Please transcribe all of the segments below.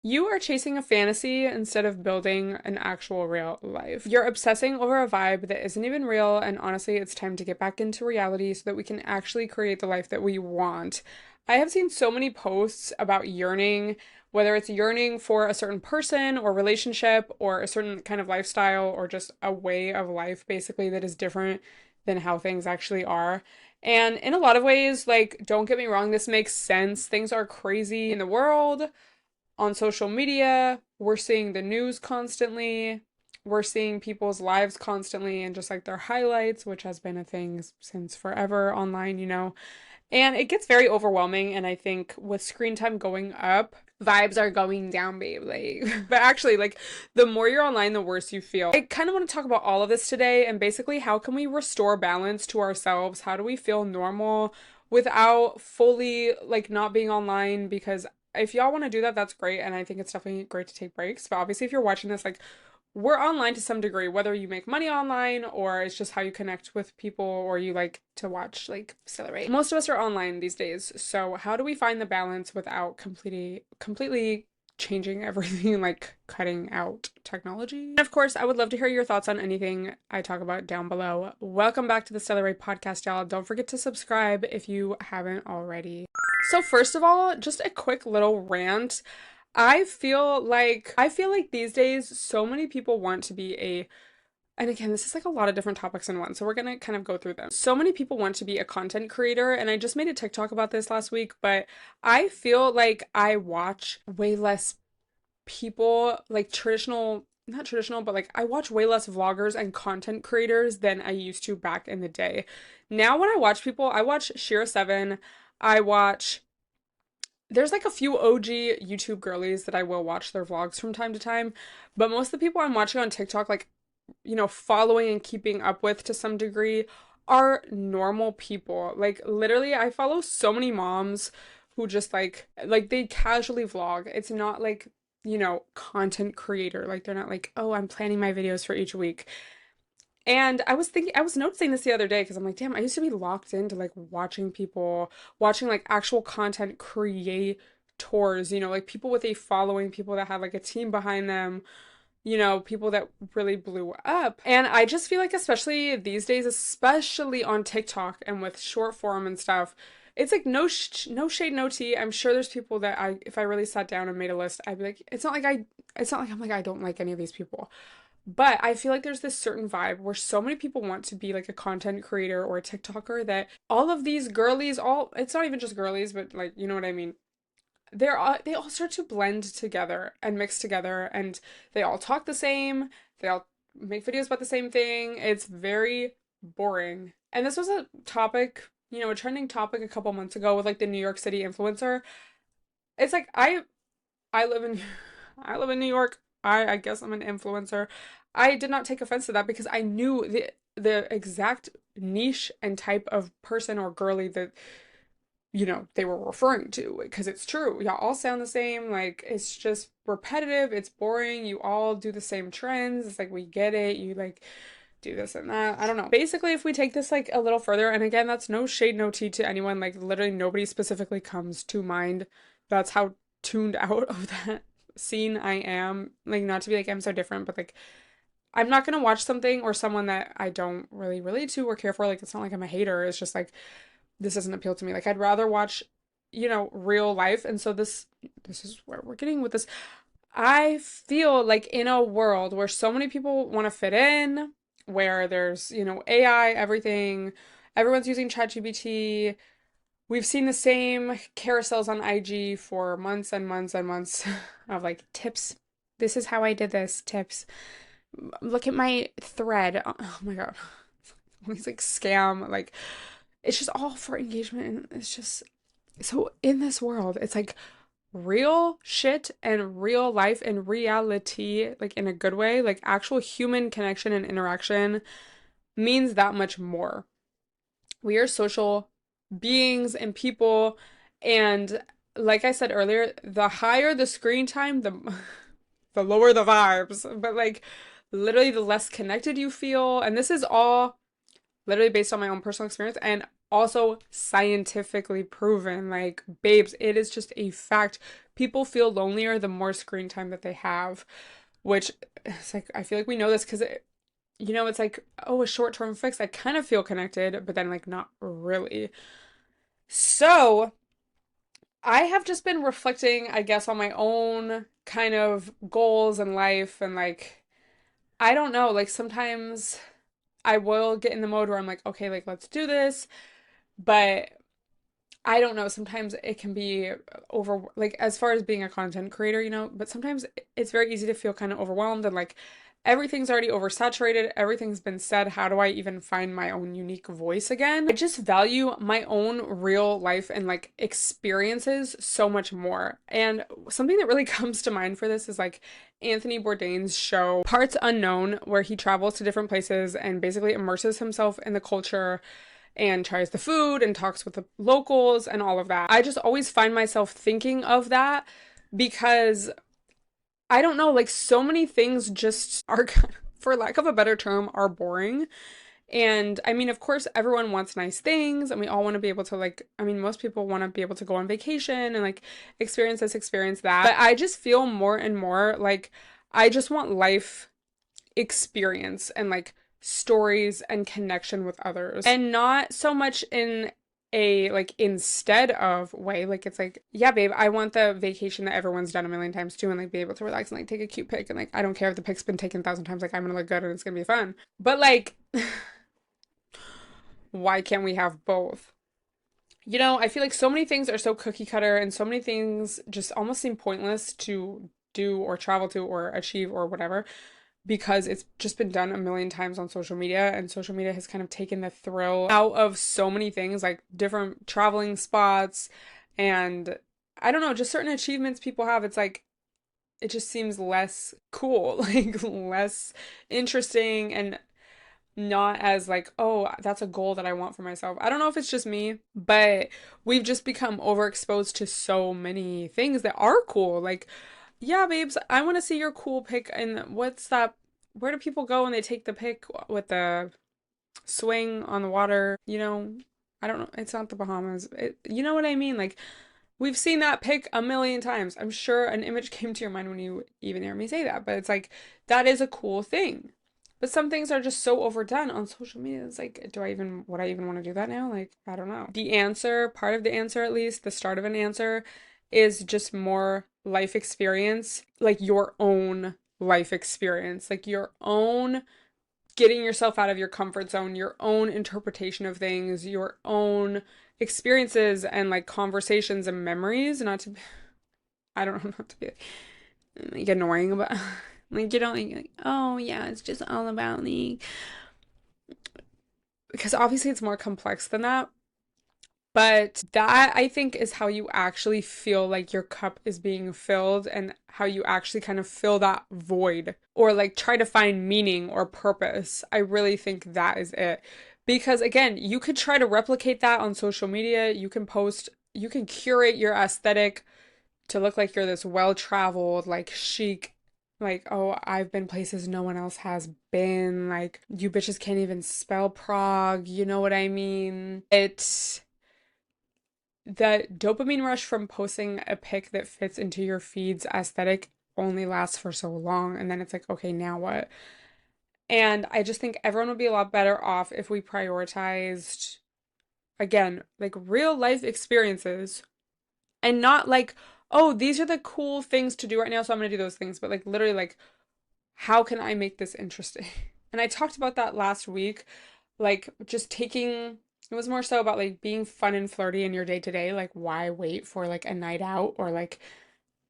You are chasing a fantasy instead of building an actual real life. You're obsessing over a vibe that isn't even real, and honestly, it's time to get back into reality so that we can actually create the life that we want. I have seen so many posts about yearning, whether it's yearning for a certain person or relationship or a certain kind of lifestyle or just a way of life, basically, that is different than how things actually are. And in a lot of ways, like, don't get me wrong, this makes sense. Things are crazy in the world on social media. We're seeing the news constantly. We're seeing people's lives constantly and just like their highlights, which has been a thing since forever online. And it gets very overwhelming. And I think with screen time going up, vibes are going down, babe. Like, but actually, like, the more you're online, the worse you feel. I kind of want to talk about all of this today and basically how can we restore balance to ourselves? How do we feel normal without fully like not being online? Because if y'all want to do that, that's great. And I think it's definitely great to take breaks. But obviously, if you're watching this, like, we're online to some degree, whether you make money online or it's just how you connect with people or you like to watch like Stella. Most of us are online these days. So how do we find the balance without completely changing everything, like cutting out technology? And of course, I would love to hear your thoughts on anything I talk about down below. Welcome back to the Stella podcast, y'all. Don't forget to subscribe if you haven't already. So first of all, just a quick little rant. I feel like these days so many people want to be a, and again, this is like a lot of different topics in one, so we're gonna kind of go through them. So many people want to be a content creator, and I just made a TikTok about this last week, but I feel like I watch way less people, like not traditional, but like I watch way less vloggers and content creators than I used to back in the day. Now when I watch people, I watch Shira7, I watch there's like a few OG YouTube girlies that I will watch their vlogs from time to time, but most of the people I'm watching on TikTok, like, following and keeping up with to some degree, are normal people. Like, literally, I follow so many moms who just like they casually vlog. It's not like, content creator. Like, they're not like, oh, I'm planning my videos for each week. And I was noticing this the other day because I'm like, damn, I used to be locked into like watching people, watching like actual content creators, like people with a following, people that have like a team behind them, people that really blew up. And I just feel like, especially these days, especially on TikTok and with short form and stuff, it's like no shade, no tea. I'm sure there's people that if I really sat down and made a list, I'd be like, it's not like I'm like, I don't like any of these people. But I feel like there's this certain vibe where so many people want to be like a content creator or a TikToker that all of these girlies, it's not even just girlies, but like, you know what I mean? They all start to blend together and mix together and they all talk the same. They all make videos about the same thing. It's very boring. And this was a topic, a trending topic a couple months ago with like the New York City influencer. It's like I live in I live in New York. I guess I'm an influencer. I did not take offense to that because I knew the exact niche and type of person or girly that they were referring to because it's true. Y'all all sound the same. Like it's just repetitive, it's boring. You all do the same trends. It's like we get it. You like do this and that. I don't know. Basically, if we take this like a little further, and again, that's no shade, no tea to anyone. Like literally nobody specifically comes to mind. That's how tuned out of that scene I am. Like not to be like I'm so different, but like I'm not gonna watch something or someone that I don't really relate to or care for. Like it's not like I'm a hater. It's just like this doesn't appeal to me. Like I'd rather watch, real life. And so this is where we're getting with this. I feel like in a world where so many people want to fit in, where there's, AI, everything, everyone's using ChatGPT. We've seen the same carousels on IG for months and months and months of like tips. This is how I did this, tips. Look at my thread. Oh my God. These like scam, like it's just all for engagement and it's just so in this world, it's like real shit and real life and reality, like in a good way, like actual human connection and interaction means that much more. We are social beings and people, and like I said earlier, the higher the screen time, the lower the vibes. But like literally the less connected you feel, and this is all literally based on my own personal experience. And also scientifically proven. Like, babes, it is just a fact. People feel lonelier the more screen time that they have, which it's like, I feel like we know this because it's like, oh, a short-term fix. I kind of feel connected, but then like not really. So, I have just been reflecting, I guess, on my own kind of goals in life and like I don't know, like sometimes I will get in the mode where I'm like, okay, like let's do this, but I don't know, sometimes it can be over like as far as being a content creator, but sometimes it's very easy to feel kind of overwhelmed and like everything's already oversaturated, everything's been said. How do I even find my own unique voice again? I just value my own real life and like experiences so much more. And something that really comes to mind for this is like Anthony Bourdain's show Parts Unknown, where he travels to different places and basically immerses himself in the culture and tries the food and talks with the locals and all of that. I just always find myself thinking of that because I don't know, like so many things just are, for lack of a better term, are boring. And I mean, of course, everyone wants nice things and we all want to be able to like, I mean, most people want to be able to go on vacation and like experience this, experience that. But I just feel more and more like I just want life experience and like stories and connection with others and not so much in a like instead of way. Like it's like, yeah, babe, I want the vacation that everyone's done a million times too and like be able to relax and like take a cute pic and like I don't care if the pic's been taken 1,000 times, like I'm gonna look good and it's gonna be fun. But like why can't we have both? I feel like so many things are so cookie cutter and so many things just almost seem pointless to do or travel to or achieve or whatever because it's just been done a million times on social media, and social media has kind of taken the thrill out of so many things like different traveling spots and I don't know, just certain achievements people have. It's like it just seems less cool, like less interesting and not as like, oh, that's a goal that I want for myself. I don't know if it's just me, but we've just become overexposed to so many things that are cool. Like, yeah, babes, I want to see your cool pic. And what's that? Where do people go when they take the pic with the swing on the water? I don't know. It's not the Bahamas. You know what I mean? Like, we've seen that pic a million times. I'm sure an image came to your mind when you even hear me say that, but it's like, that is a cool thing. But some things are just so overdone on social media. It's like, would I even want to do that now? Like, I don't know. The answer, part of the answer at least, the start of an answer, is just more life experience, like your own life experience, like your own getting yourself out of your comfort zone, your own interpretation of things, your own experiences and like conversations and memories. Not to, I don't know, not to be like annoying, but like you don't like, oh yeah, it's just all about the, because obviously it's more complex than that. But that I think is how you actually feel like your cup is being filled and how you actually kind of fill that void or like try to find meaning or purpose. I really think that is it. Because again, you could try to replicate that on social media. You can post, you can curate your aesthetic to look like you're this well-traveled, like chic, like, oh, I've been places no one else has been. Like, you bitches can't even spell Prague. You know what I mean? It's the dopamine rush from posting a pic that fits into your feed's aesthetic only lasts for so long. And then it's like, okay, now what? And I just think everyone would be a lot better off if we prioritized, again, like real life experiences and not like, oh, these are the cool things to do right now, so I'm gonna do those things, but like literally, like, how can I make this interesting? And I talked about that last week, like just taking it was more so about like being fun and flirty in your day to day. Like, why wait for like a night out or like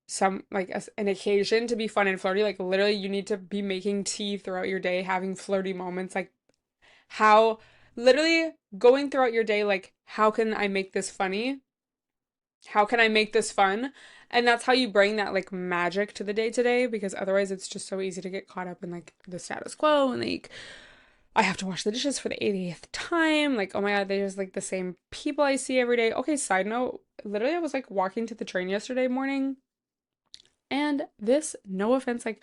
some like an occasion to be fun and flirty? Like, literally, you need to be making tea throughout your day, having flirty moments. Like, how literally going throughout your day, like, how can I make this funny? How can I make this fun? And that's how you bring that like magic to the day to day because otherwise it's just so easy to get caught up in like the status quo and like I have to wash the dishes for the 80th time. Like, oh my God, they're just like the same people I see every day. Okay, side note, literally, I was like walking to the train yesterday morning, and this, no offense, like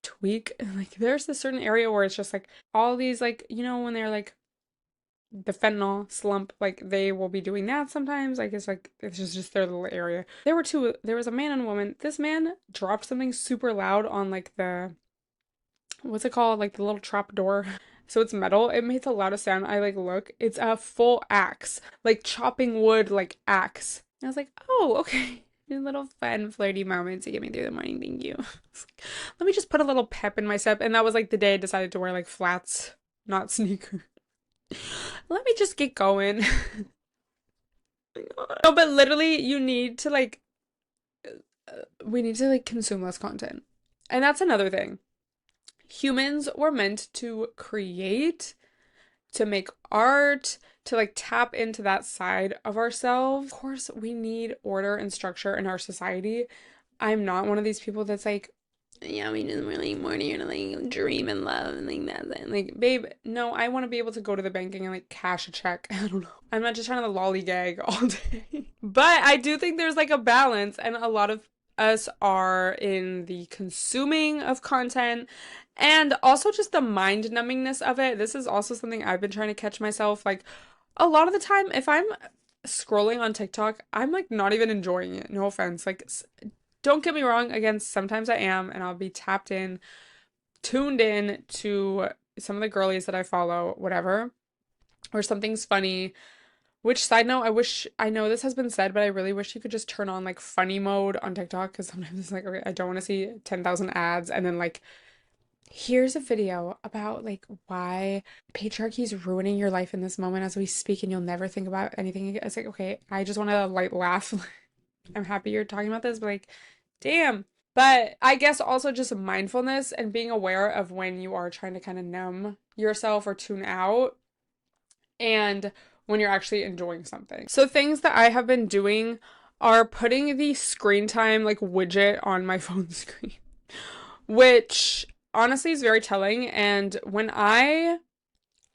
tweak, like there's this certain area where it's just like all these, like, when they're like the fentanyl slump, like they will be doing that sometimes. I guess like it's just their little area. There was a man and a woman. This man dropped something super loud on like the, what's it called? Like the little trap door. So it's metal. It made the loudest sound. I like look. It's a full axe. Like chopping wood, like axe. I was like, oh, okay. Little fun, flirty moments to get me through the morning. Thank you. Let me just put a little pep in my step. And that was like the day I decided to wear like flats, not sneakers. Let me just get going. No, but literally, you need to like, we need to like consume less content. And that's another thing. Humans were meant to create, to make art, to like tap into that side of ourselves. Of course, we need order and structure in our society. I'm not one of these people that's like, yeah, we just really more to like dream and love and like that. Like, babe, no, I want to be able to go to the banking and like cash a check. I don't know. I'm not just trying to lollygag all day. But I do think there's like a balance, and a lot of us are in the consuming of content and also just the mind numbingness of it. This is also something I've been trying to catch myself. Like, a lot of the time, if I'm scrolling on TikTok, I'm like not even enjoying it. No offense. Like, don't get me wrong, again, sometimes I am, and I'll be tapped in, tuned in to some of the girlies that I follow, whatever, or something's funny. Which, side note, I know this has been said, but I really wish you could just turn on like funny mode on TikTok, because sometimes it's like, okay, I don't want to see 10,000 ads, and then like, here's a video about like why patriarchy is ruining your life in this moment as we speak, and you'll never think about anything. It's like, okay, I just want to light laugh. I'm happy you're talking about this, but like, damn. But I guess also just mindfulness and being aware of when you are trying to kind of numb yourself or tune out, and when you're actually enjoying something. So things that I have been doing are putting the screen time like widget on my phone screen, which honestly is very telling. And when I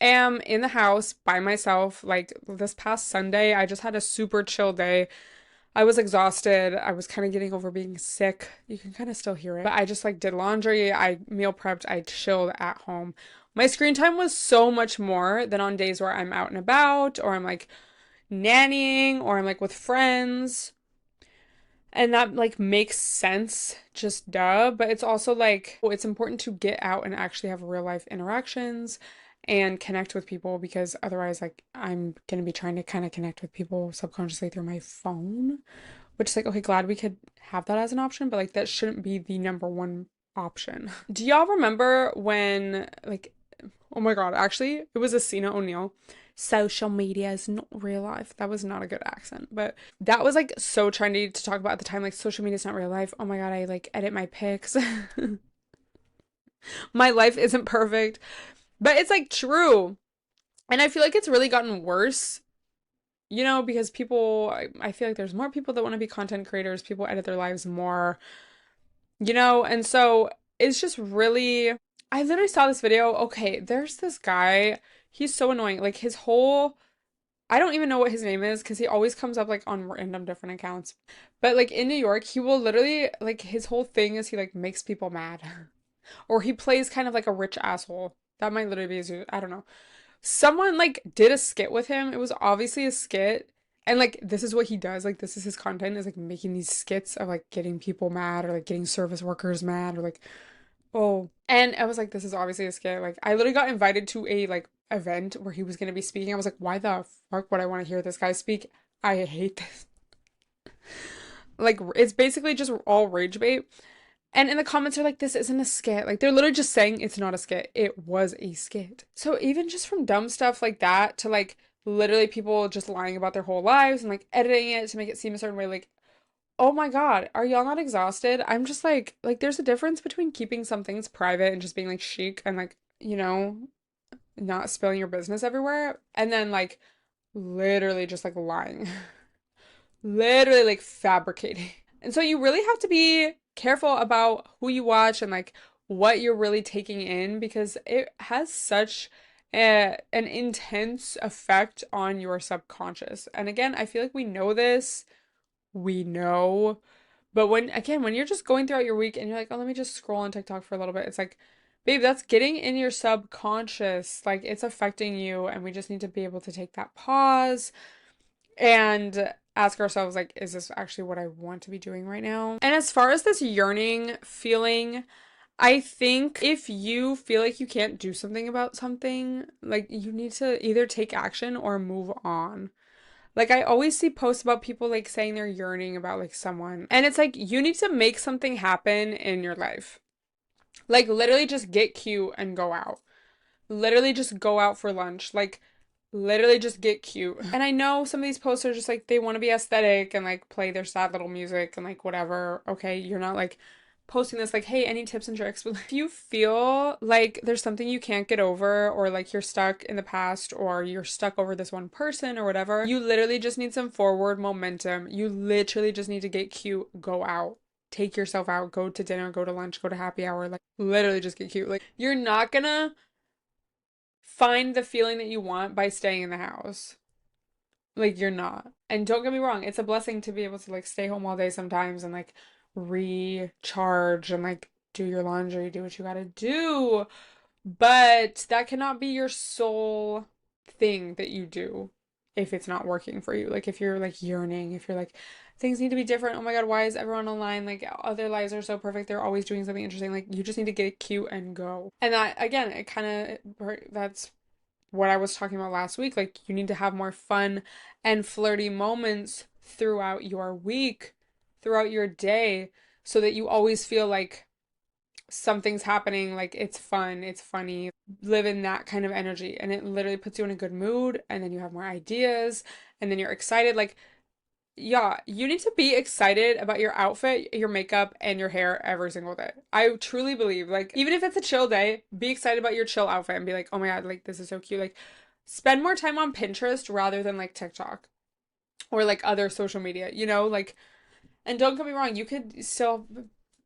am in the house by myself, like this past Sunday, I just had a super chill day. I was exhausted. I was kind of getting over being sick. You can kind of still hear it. But I just like did laundry, I meal prepped, I chilled at home. My screen time was so much more than on days where I'm out and about, or I'm like nannying, or I'm like with friends. And that like makes sense, just duh. But it's also like, well, it's important to get out and actually have real life interactions and connect with people, because otherwise, like, I'm gonna be trying to kind of connect with people subconsciously through my phone, which is like, okay, glad we could have that as an option, but like, that shouldn't be the number one option. Do y'all remember when, like, oh my God, actually, it was Asina O'Neill. Social media is not real life. That was not a good accent, but that was like so trendy to talk about at the time. Like, social media is not real life. Oh my God, I like edit my pics. My life isn't perfect, but it's like true. And I feel like it's really gotten worse, because I feel like there's more people that want to be content creators. People edit their lives more, and so it's just really, I literally saw this video. Okay, there's this guy. He's so annoying. Like his whole, I don't even know what his name is because he always comes up like on random different accounts. But like in New York, he will literally, like, his whole thing is he like makes people mad. Or he plays kind of like a rich asshole. That might literally be his, I don't know. Someone like did a skit with him. It was obviously a skit. And like this is what he does. Like this is his content, is like making these skits of like getting people mad, or like getting service workers mad, or like, oh. And I was like, this is obviously a skit. Like I literally got invited to a like event where he was gonna be speaking. I was like, why the fuck would I want to hear this guy speak? I hate this. Like it's basically just all rage bait. And in the comments are like, this isn't a skit. Like, they're literally just saying it's not a skit. It was a skit. So even just from dumb stuff like that to like literally people just lying about their whole lives and like editing it to make it seem a certain way, like, oh my God, are y'all not exhausted? I'm just like there's a difference between keeping some things private and just being like chic and like, not spilling your business everywhere, and then like literally just like lying. Literally like fabricating. And so you really have to be careful about who you watch and like what you're really taking in, because it has such an intense effect on your subconscious. And again, I feel like we know this, we know, but when you're just going throughout your week and you're like, oh, let me just scroll on TikTok for a little bit, it's like, Babe, that's getting in your subconscious. Like it's affecting you, and we just need to be able to take that pause and ask ourselves, like, is this actually what I want to be doing right now? And as far as this yearning feeling, I think if you feel like you can't do something about something, like you need to either take action or move on. Like I always see posts about people like saying they're yearning about like someone. And it's like you need to make something happen in your life. Like literally just get cute and go out. Literally just go out for lunch. Like literally just get cute. And I know some of these posts are just like they want to be aesthetic and like play their sad little music and like whatever. Okay, you're not like posting this like, hey, any tips and tricks? But if you feel like there's something you can't get over or like you're stuck in the past or you're stuck over this one person or whatever, you literally just need some forward momentum. You literally just need to get cute, go out. Take yourself out, go to dinner, go to lunch, go to happy hour, like literally just get cute. Like you're not gonna find the feeling that you want by staying in the house. Like you're not. And don't get me wrong, it's a blessing to be able to like stay home all day sometimes and like recharge and like do your laundry, do what you gotta do. But that cannot be your sole thing that you do if it's not working for you. Like if you're like yearning, if you're like things need to be different. Oh my God, why is everyone online? Like other lives are so perfect. They're always doing something interesting. Like you just need to get cute and go. And that again, it kind of that's what I was talking about last week. Like, you need to have more fun and flirty moments throughout your week, throughout your day, so that you always feel like something's happening, like it's fun, it's funny. Live in that kind of energy, and it literally puts you in a good mood, and then you have more ideas, and then you're excited. Like, yeah, you need to be excited about your outfit, your makeup, and your hair every single day. I truly believe, like, even if it's a chill day, be excited about your chill outfit and be like, oh my God, like, this is so cute. Like, spend more time on Pinterest rather than like TikTok or like other social media, Like, and don't get me wrong, you could still,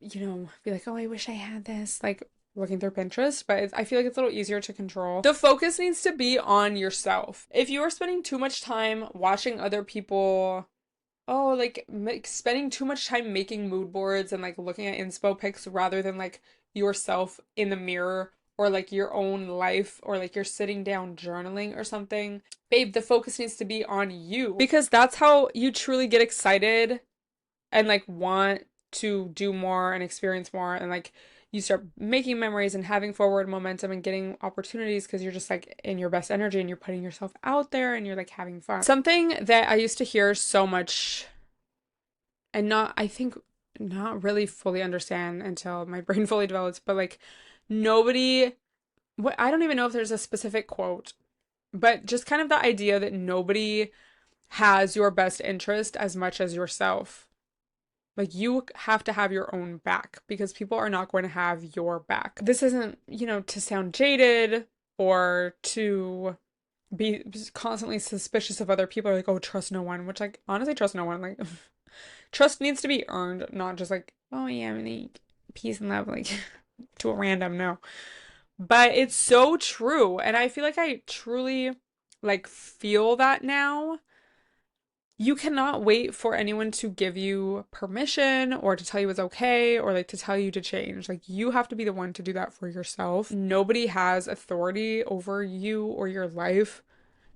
be like, oh, I wish I had this, like, looking through Pinterest, but I feel like it's a little easier to control. The focus needs to be on yourself. If you are spending too much time watching other people like spending too much time making mood boards and like looking at inspo pics rather than like yourself in the mirror or like your own life or like you're sitting down journaling or something. Babe, the focus needs to be on you because that's how you truly get excited and like want to do more and experience more and like you start making memories and having forward momentum and getting opportunities because you're just like in your best energy and you're putting yourself out there and you're like having fun. Something that I used to hear so much and not, I think, not really fully understand until my brain fully develops, but like nobody, what I don't even know if there's a specific quote, but just kind of the idea that nobody has your best interest as much as yourself. Like you have to have your own back because people are not going to have your back. This isn't, to sound jaded or to be constantly suspicious of other people or like, oh, trust no one, which like honestly trust no one. Like trust needs to be earned, not just like, oh yeah, I'm like peace and love, like to a random, no. But it's so true. And I feel like I truly like feel that now. You cannot wait for anyone to give you permission or to tell you it's okay or like to tell you to change. Like you have to be the one to do that for yourself. Nobody has authority over you or your life.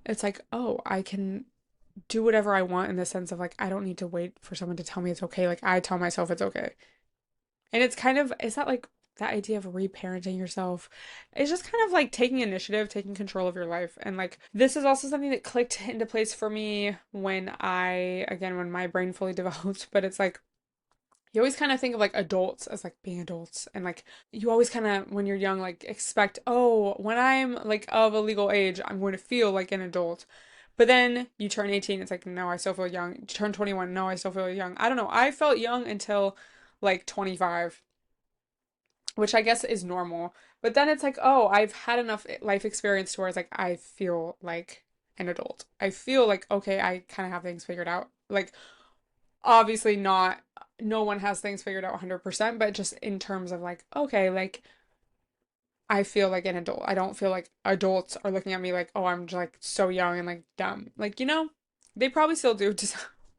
It's like, oh, I can do whatever I want in the sense of like, I don't need to wait for someone to tell me it's okay. Like, I tell myself it's okay. And it's kind of, is that like that idea of reparenting yourself? It's just kind of like taking initiative, taking control of your life. And like, this is also something that clicked into place for me when my brain fully developed. But it's like, you always kind of think of like adults as like being adults. And like, you always kind of, when you're young, like expect, oh, when I'm like of a legal age, I'm going to feel like an adult. But then you turn 18, it's like, no, I still feel young. You turn 21, no, I still feel young. I don't know. I felt young until like 25, which I guess is normal. But then it's like, oh, I've had enough life experience to where it's like, I feel like an adult. I feel like, okay, I kind of have things figured out. Like, obviously not, no one has things figured out 100%, but just in terms of like, okay, like, I feel like an adult. I don't feel like adults are looking at me like, oh, I'm just like so young and like dumb. Like, they probably still do to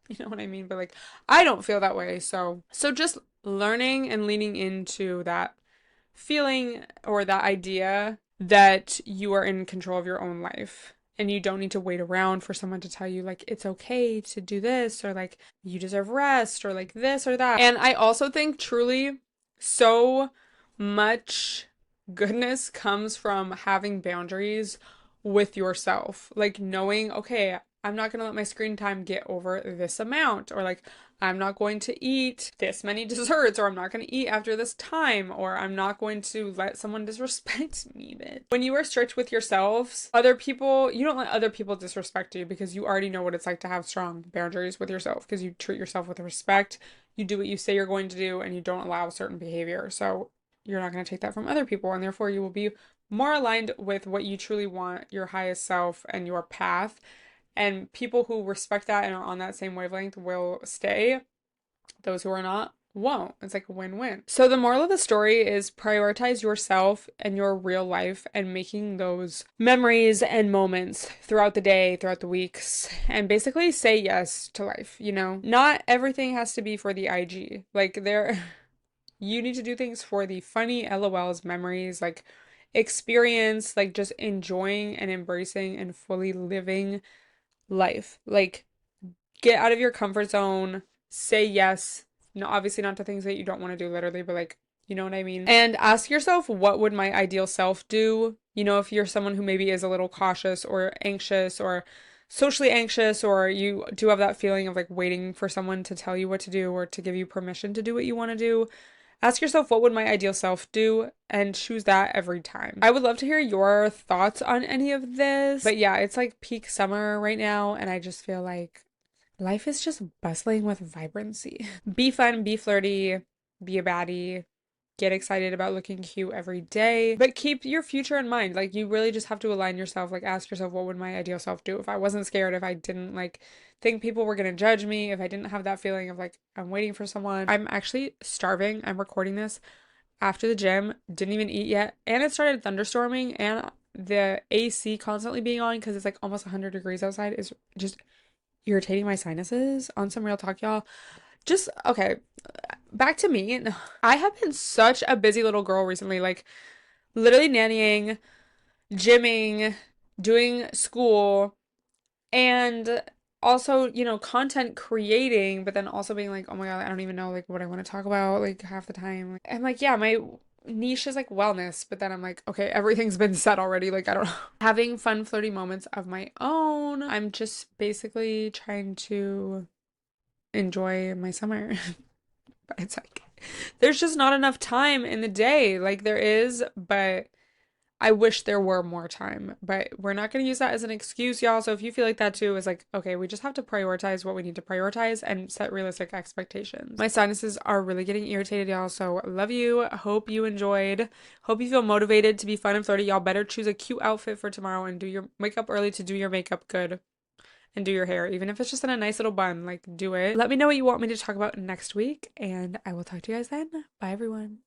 you know what I mean? But like I don't feel that way. So just learning and leaning into that feeling or that idea that you are in control of your own life. And you don't need to wait around for someone to tell you, like, it's okay to do this, or like, you deserve rest, or like this or that. And I also think truly so much goodness comes from having boundaries with yourself. Like, knowing, okay, I'm not gonna let my screen time get over this amount, or like, I'm not going to eat this many desserts, or I'm not going to eat after this time, or I'm not going to let someone disrespect me, bitch. When you are strict with yourselves, other people, you don't let other people disrespect you because you already know what it's like to have strong boundaries with yourself because you treat yourself with respect, you do what you say you're going to do, and you don't allow certain behavior. So you're not going to take that from other people, and therefore you will be more aligned with what you truly want, your highest self, and your path. And people who respect that and are on that same wavelength will stay. Those who are not won't. It's like a win-win. So the moral of the story is prioritize yourself and your real life and making those memories and moments throughout the day, throughout the weeks, and basically say yes to life, you know? Not everything has to be for the IG. Like you need to do things for the funny LOLs, memories, like experience, like just enjoying and embracing and fully living life. Like, get out of your comfort zone, say yes. No, obviously not to things that you don't want to do, literally, but like, you know what I mean? And ask yourself, what would my ideal self do? You know, if you're someone who maybe is a little cautious or anxious or socially anxious, or you do have that feeling of like waiting for someone to tell you what to do or to give you permission to do what you want to do, ask yourself, what would my ideal self do? And choose that every time. I would love to hear your thoughts on any of this. But yeah, it's like peak summer right now, and I just feel like life is just bustling with vibrancy. Be fun, be flirty, be a baddie, get excited about looking cute every day, but keep your future in mind. Like, you really just have to align yourself. Like, ask yourself, what would my ideal self do if I wasn't scared, if I didn't like think people were gonna judge me, if I didn't have that feeling of like I'm waiting for someone. I'm actually starving. I'm recording this after the gym, didn't even eat yet, and it started thunderstorming, and the AC constantly being on because it's like almost 100 degrees outside is just irritating my sinuses. On some real talk, y'all. Just okay, back to me. I have been such a busy little girl recently, like literally nannying, gymming, doing school, and also, you know, content creating, but then also being like, oh my God, I don't even know like what I want to talk about like half the time. Like, I'm like, yeah, my niche is like wellness, but then I'm like, okay, everything's been said already. Like, I don't know. Having fun, flirty moments of my own. I'm just basically trying to enjoy my summer. But it's like, there's just not enough time in the day. Like, there is, but I wish there were more time, but we're not going to use that as an excuse, y'all. So if you feel like that too, it's like, okay, we just have to prioritize what we need to prioritize and set realistic expectations. My sinuses are really getting irritated, y'all. So love you. Hope you enjoyed. Hope you feel motivated to be fun and flirty. Y'all better choose a cute outfit for tomorrow and do your makeup early to do your makeup good and do your hair. Even if it's just in a nice little bun, like do it. Let me know what you want me to talk about next week, and I will talk to you guys then. Bye, everyone.